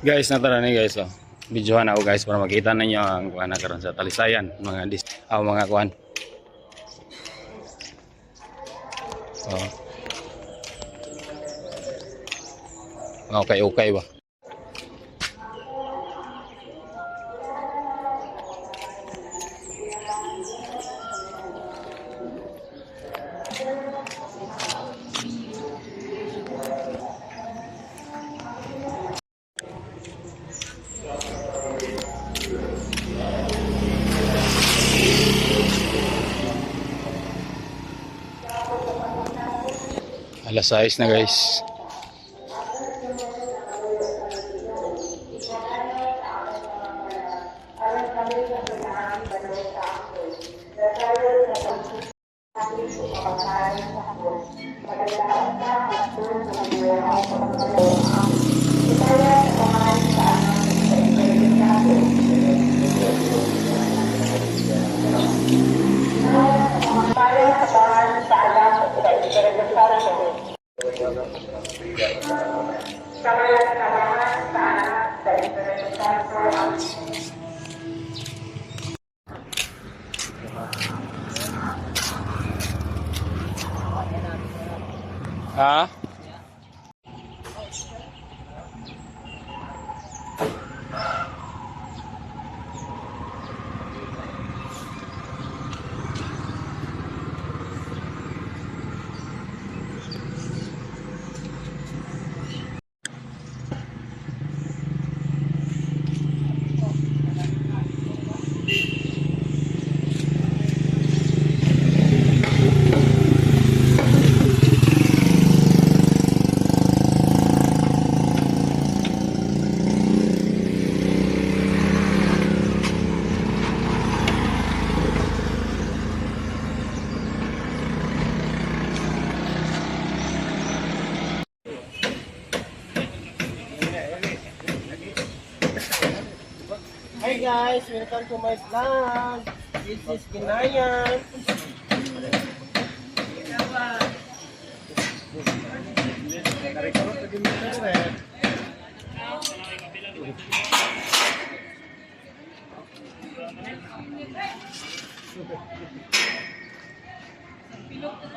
Guys, natara ni guys, oh. Videohan ako guys para makita ninyo ang kuan karon sa Talisayan, mga kuan. Oh. Okay, okay ba? Alas 6 na guys. Ha? Hi guys, welcome to my vlog. This is Ginayan.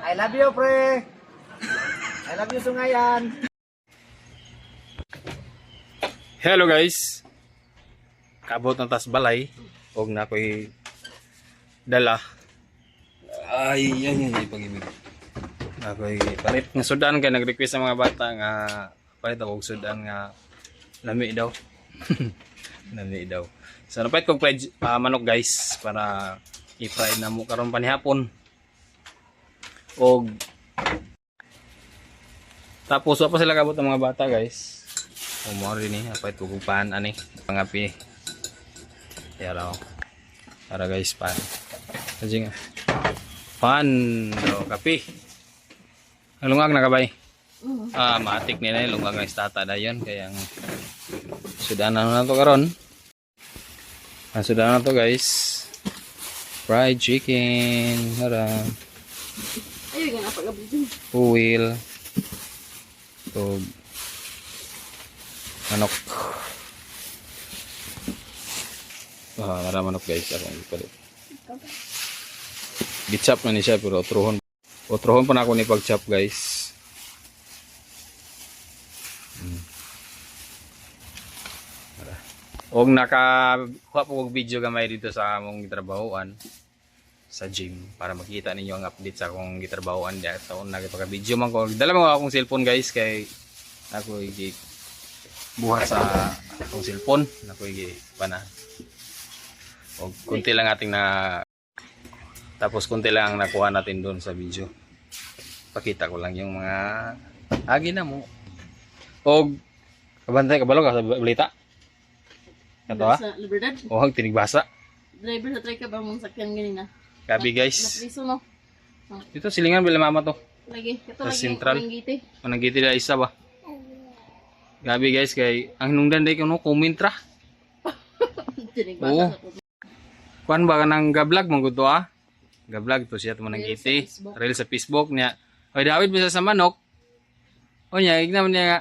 I love you, pre. I love you, Sungayan. Hello guys. Kabot ng tas balay og na ko'y dala. Ay, yan pag-ibig. Ako'y palit ng sudan kay nag-request ang mga bata nga palit ako og sudan nga lami daw. Lami daw. So napait kog manok guys para i-fry na mo karon panihapon. Og tapos wa pa sila kabot ng mga bata guys. Umori ni apait kog pan ani pangapi. Yaraw. Para guys pan. Kasi nga. Pan do kape. Ang lungag na kabay. Matik nila yung lungag na istata dayon kaya ang sudanan na to karon. Ang sudanan na to guys. Fried chicken. Hara. Ayun nga napagabudin. Uwil. Tog. Manok. Nara manok guys. Akong ipalit. Gichap na ni siya pero otrohon. Otrohon pa na ako ni pag-chop guys. Og nakakuha po og video gamay dito sa among gitrabahoan sa gym para makita ninyo ang update sa akong gitrabahoan dito. Nagpaka-video man ko. Dala mo akong cellphone guys kay ako buhat sa akong cellphone. Ako pana. Og kunti lang ating tapos kunti lang ang nakuha natin doon sa video. Pakita ko lang yung mga agi na mo. Og kabantay kabalo ka sa balita. Kato ha? Sa Libertad. O tinigbasa. Driver sa try ka ba mong sakyan ganina? Gabi guys. Napriso no? Dito silingan bila mama to. Lagi. Ito Sa lagi. Central. Manggiti. Managiti na isa ba? Gabi guys kay ang hinungdan day kuno kumintra. Tinigbasa Oo. sa ko. Kuan ba kanang gablog mo gud to ha? Gablog to siya managiti. Reel sa Facebook. Reel sa Facebook niya. Oy David bisa sa manok. O niya ignaw niya nga.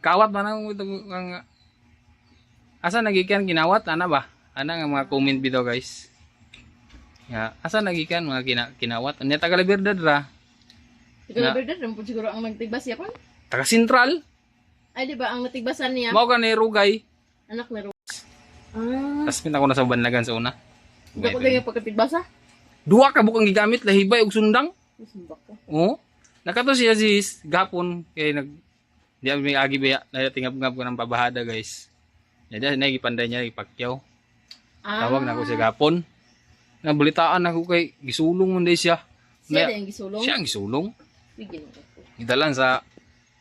Kawat man ang ito ang asa nagikan kinawat ana ba? Ana nga mga comment bitaw guys. Ya, asa nagikan mga kinawat. Anya taga Laberdad ra. Siguro verdad, rin po siguro ang nagtigbas yapon. Taga Sentral. Ay, di ba, ang natigbasan niya, Mao ka ni Rugay. anak ni Rose. Ah, Tas pinta ko na sa banlagan sa una. hindi ko din yung pagkatigbasa. Duwa ka bukang gigamit lahibay og sundang. Sumbak ko. Oo. Nakato siya sis gapon kay nag di may agi ba na tingab-ngab ko ng pabahada guys. Jadi na gipanday niya ipakyaw. Tawag na ako sa gapon. Nabalitaan ako kay gisulong man day siya. Siya din yung gisulong. Siya ang gisulong. Bigyan ko. Idalan sa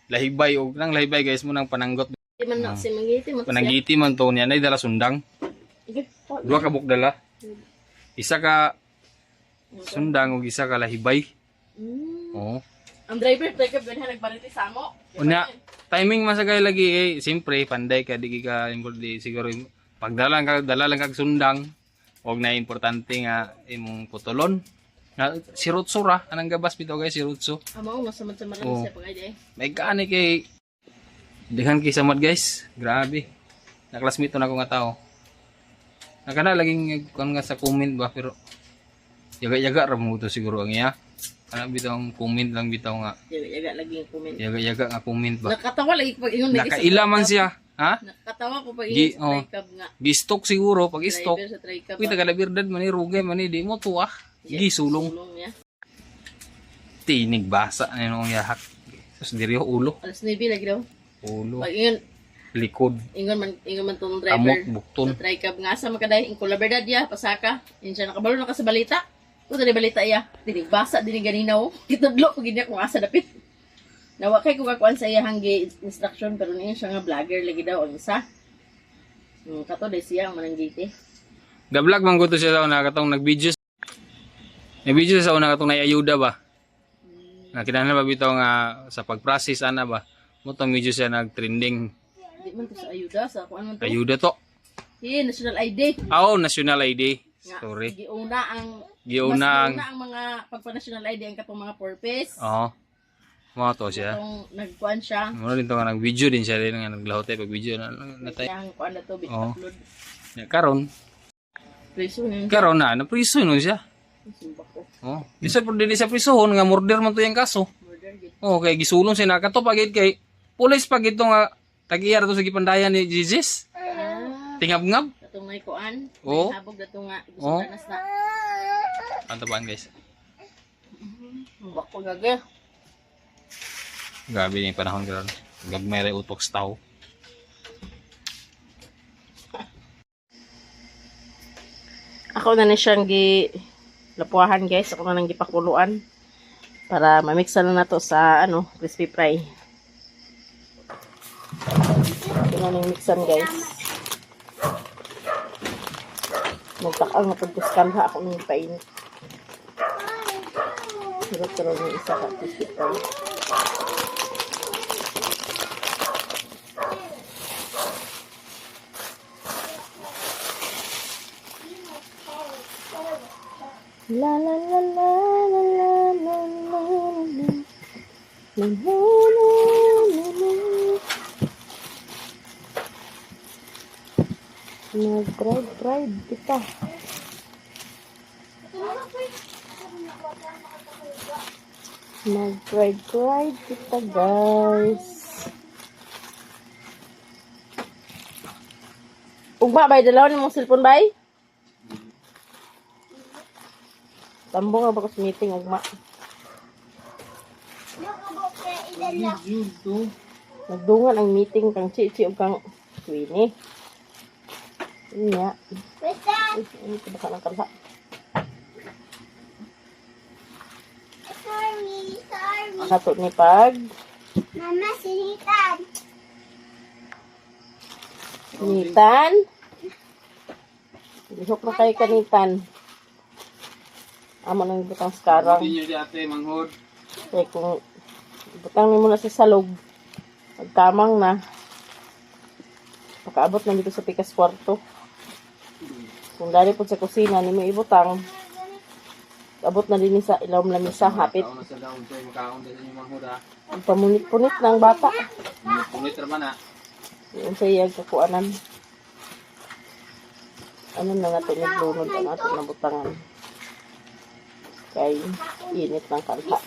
lahibay og nang lahibay guys mo nang pananggot. Di man na, si Mangiti mo. Pananggiti man to niya na dala sundang. Dua ka buk dala. Isa ka sundang ug isa ka lahibay. Oo. Ang driver, tayo ka nagbariti sa amo. Unya, timing masagay lagi siyempre panday ka di ka importante siguro pagdala lang kag sundang og na importante nga imong putulon. Nga si Rutso ra anang gabas bitaw guys si Rutso. Amo nga samad sa marami Oo. siya pag ay May kaani kay daghan kay samad guys. Grabe. Naklasmito na ko nga tao. Nakana laging kon nga sa comment ba pero yaga-yaga ra mo to siguro ang iya. Ana bitaw ang comment lang bitaw nga. yaga lagi yung comment. Yaga-yaga nga comment ba. Nakatawa lagi pag ingon Nakaila man siya. Ha? Nakatawa ko pag Gi- ingon sa tricab nga. Gi-stock siguro pag stock. Driver sa tricab. Uy, taga Laberdad man ni Rugay man ni di mo tuwa. Gisulong. Sulong niya. Tinig basa na yung yahak. Tapos diri yung ulo. Alas 9 lagi daw. Ulo. Pag Likod. ingon man tong driver. Amok, bukton. Sa tricab nga sa makaday, ingko la verdad ya, pasaka. Yun siya nakabalo na ka sa balita. Kung tali balita iya, dinig basa, dinig ganinaw. Kitudlo ko ginya kung asa dapit. Nawa kay kung kakuan sa iya hanggi instruction, pero niya siya nga vlogger lagi daw ang isa. Kato day siya ang mananggiti. Ga-vlog man ko to siya sa una katong nag-video. Nag-video sa una katong naiayuda ba? Nga kinahanglan ba bitaw nga sa pag-process ana ba? Mo tong video siya nag-trending. Di man to sa ayuda, sa kuan man to. Ayuda to. National ID. Oh, National ID. Nga, Sorry. giuna ang Giuna ang ang mga pagpa-national ID ang katong mga purpose. Oo. Mo to siya. Katong nagkuan siya. Mo rin to nga nag-video din siya din nga naglaho tayo pag video na natay. Yang kuan na to, Oo. upload. Karon, Preso na yun. karon na priso no siya. Sumbak ko. Oh, di sa prisohon nga murder man to yung kaso. Murder gid. Oh, kay gisulong siya nakato pagit kay pulis pag ito nga tag-iyar to sa gipandayan ni Jesus. Tingab-ngab. Katong may kuan. Oo. May habog na to nga. Gusto Oo. na na. Antabaan guys. Sumbak ko gagi. Grabe yung panahon karon. Gagmay ray utok sa tao. Ako na ni siyang lapuahan guys. Ako na nang gipakuluan. Para mamiksa na nato sa crispy fry. Ito na nang mixan guys. Nagtakal na pagkuskan ha ako nang painit. Sarap-sarap yung isa ka crispy fry. La la la la la la la la la la. Nag-drive kita. Nag-drive kita guys. Ugma bay dalaw ni mong cellphone bay? Tambo nga ba ko sa meeting, ugma? Nagdungan ang meeting kang Chichi o kang Winnie. Yun nga. Ano ito baka ng kalha? Sorry. Kato ni Pag. Mama, sinitan. Nitan. Bihok na kayo kanitan. Amo nang butang skarang. Hindi niyo di ate manghod. Kaya kung butang ni mo na sa salog, pagkamang na, pakaabot na dito sa pikas kwarto. Kung dali po sa kusina, ni mo ibutang, Abot na din sa ilawom lamisa, hapit. Taon na sa daon to, makaon din yung mga huda. Ang pamunit-punit ng bata. Punit naman na. Yung sa iyag kakuanan. Ano na nga ito naglunod ang ato na butangan. Kay init ng kanta.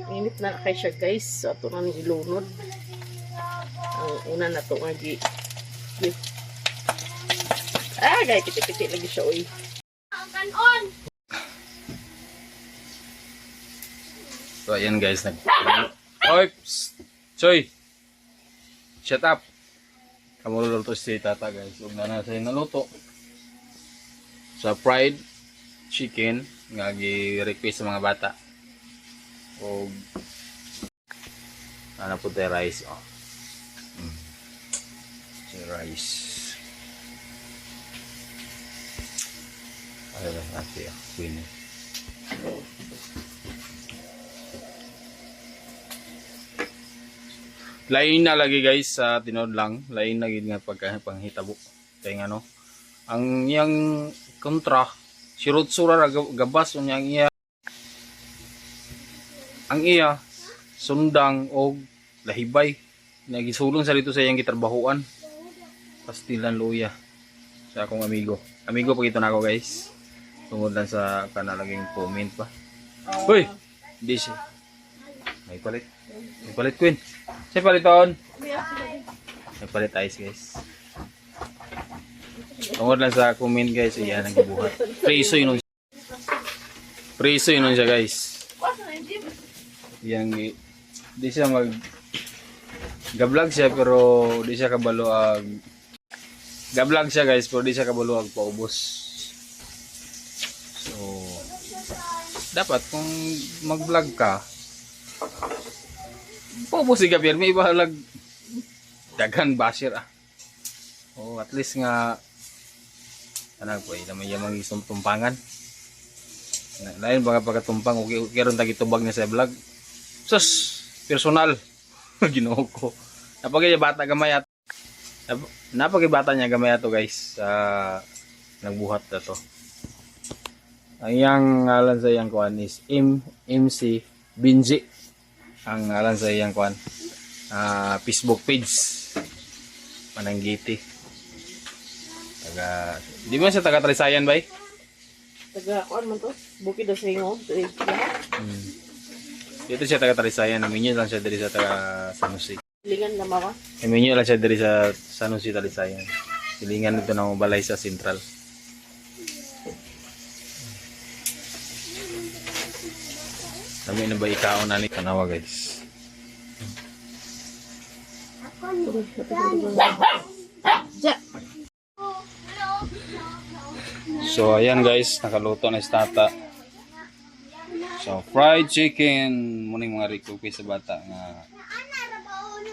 Init na kay siya guys. So ito na nilunod. Ang una na ito nga gaya kiti-kiti lagi siya uy. So ayan guys, Oy! Psst! Choy! Shut up! Kamululuto si tata guys. Huwag na natin naluto. Sa fried chicken nga gi-request sa mga bata. O ano po tayo rice. Oh. Si rice. Ano lang natin. Queen. Lain na lagi guys sa tinod lang. Lain na gid nga panghitabo. Kaya ano, ang yang kontra sirot sura gabas unya ang iya sundang og lahibay nagisulong sa dito sa iyang gitrabahuan. Pastilan luya sa akong amigo. Amigo pa gito nako guys. Tungod lang sa kanalaging comment pa. Hoy, di siya. May palit. May palit queen. Say paliton. May palit ice guys. Tungod lang sa comment guys, iyan ang gibuhat. Preso yun. Preso yun siya guys. Yang di siya gablog siya pero di siya kabalo gablog siya guys pero di siya kabalo paubos. So dapat kung mag-vlog ka paubos si Gabriel may ibahalag daghan basher oh at least nga ano po naman yung mga tumpangan lain baka pagkatumpang okay ron tagitubag niya sa vlog sus personal Ginoo ko napagay bata gamay ato napagay bata niya gamay ato guys nagbuhat na to ang iyang ngalan sa iyang kuan is MC Binji ang ngalan sa iyang kuan Facebook page Mananggiti di man siya taga Talisayan bay Taga kuan man to, bukid daw sa ingo. Dito siya taga Talisayan, naminyo lang siya diri sa taga San Jose. Lingan na mama. Naminyo lang siya diri sa San Jose Talisayan. Silingan dito ng balay sa Central. Kami na ba ikaon na ni Kanawa guys. So ayan guys, nakaluto na si tata. So fried chicken muning mga request sa bata nga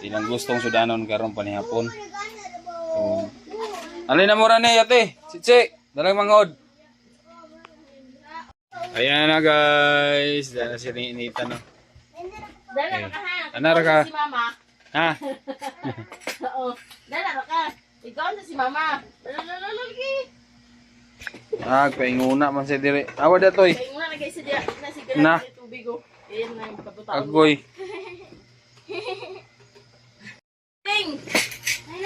ilang gustong sudanon karon panihapon. So alin na mura ni ate, chichi, dalang mangod. Ayan na guys, dala si Rinita no. Dala ka ha. Anara ka. Si mama. Ha? Oo. Dala ka. Ikaw na si mama. Lagi. Painguna man siya dire. Awa datoy. Painguna na guys siya na si Na. tubig oh. Ayan na yung pabutaw. Agoy. Ting.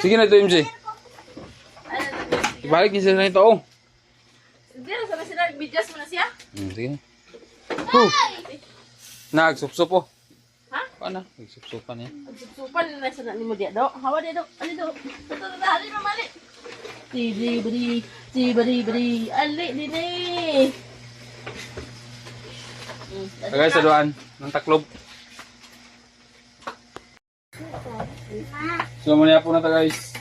Sige na ito MJ. Ibalik niya sa ito oh. Dira sa sila bidyas mo na siya. Sige. Nagsupsup oh. Ha? Paano? Nagsupsupan niya. Supan na sa nimo dia do. Hawa dia do. Ali do. Ali mamali. Bri. Ali dini. Guys, saduan ng taklob. So muna po na ta guys.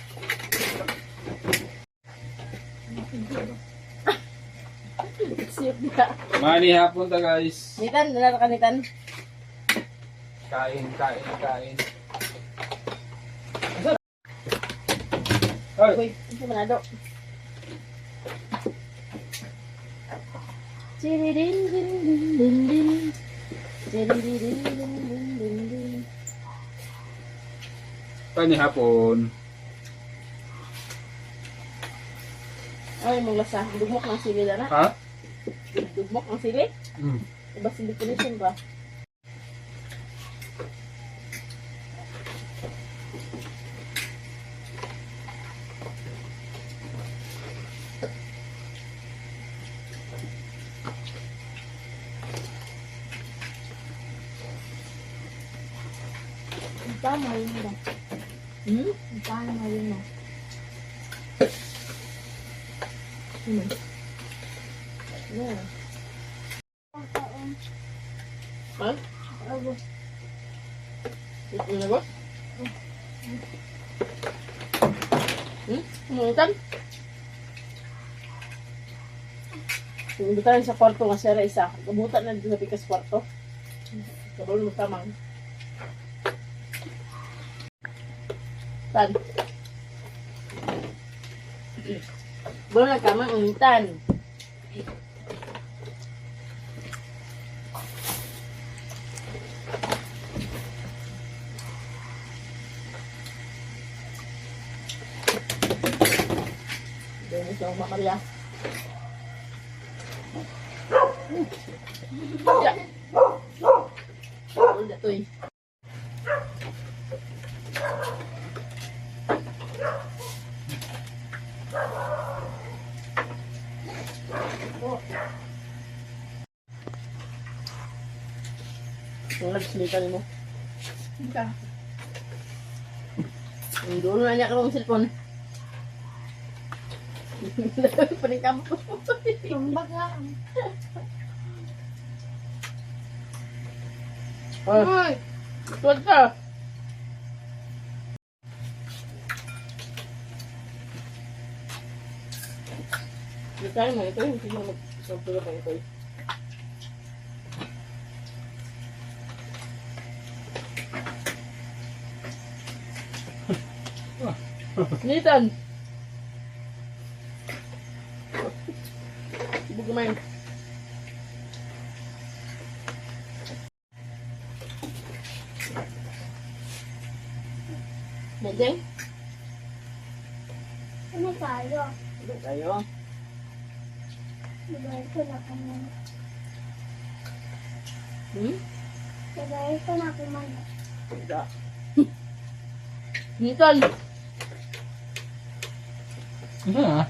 Sip dia. Mani hapon ta guys. Nitan, dala ka nitan. Kain. Hoy. Uy, ito manado. Din. Kani hapon. Ay, mong lasa. Dugmok ng sili na. Ha? Dugmok ng sili? Mm. Iba sili definition ba? Tama yun ba? Hmm? Tama yun na. Yeah. Ha? Abo. Ito na ba? Umuutan? Hindi tayo sa kwarto nga sira isa. Kabutan na dito sa pikas kwarto. Kabalo mo tamang. Tan. Baru na kamang umitan. Dito sa Maria. Ya. Udah tuh. Yung nagsilitan mo. Ika. Yung doon na niya ka mong cellphone. Paning kamo. Tumbag nga. Ay! Tuwad ka! Hindi tayo mo ito. Hindi mo mag-sampula pa ito. Nitan! Ibig kumain. Medeng? Ano tayo? Ibig tayo. Sabay ko na kuman. Hmm? Sabay ko na kuman. Tidak. Nitan! Ano na?